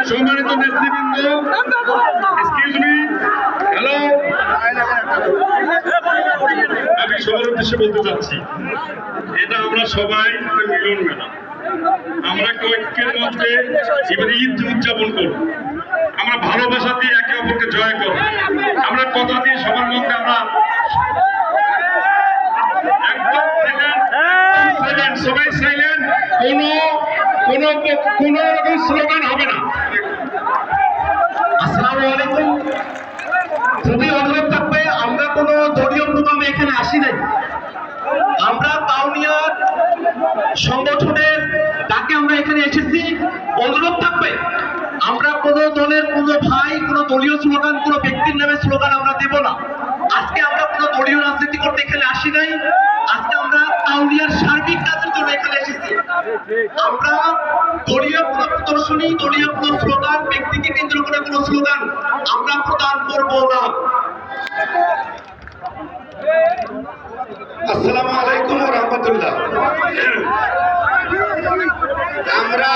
সম্মানিত নেতৃবৃন্দ, excuse me, hello, আমি সবার উদ্দেশ্যে বলতে চাচ্ছি, এটা আমরা সবাই মিলন মেলা, আমরা ঐক্যের মধ্যে এবারে ঈদ উদযাপন করব, আমরা ভালোবাসা দিয়ে একে অপরকে জয় করব, আমরা কথা দিয়ে সবার মধ্যে আমরা সবাই সাইলেন্ট, কোন রকম স্লোগান হবে না। আসসালামু আলাইকুম। খুবই অনুরোধ থাকবে, আমরা কোনো দলীয় প্রোগ্রামে এখানে আসি নাই, আমরা কাউনিয়ার সংগঠনের ডাকে আমরা এখানে এসেছি। অনুরোধ থাকবে, আমরা কোনো দলের কোনো ভাই কোনো দলীয় স্লোগান কোনো ব্যক্তির নামে স্লোগান আমরা দেব না। আজকে আমরা কোনো দলীয় রাজনীতি করতে এখানে আসি নাই, আজকে আমরা কাউনিয়ার সার্বিক কাজের জন্য এখানে এসেছি। আমরা দলীয় কোনো প্রদর্শনী, দলীয় কোনো স্লোগান, ব্যক্তিকে কেন্দ্র করে কোনো স্লোগান আমরা প্রদান করব না। আসসালামু আলাইকুম ওয়া রাহমাতুল্লাহ। আমরা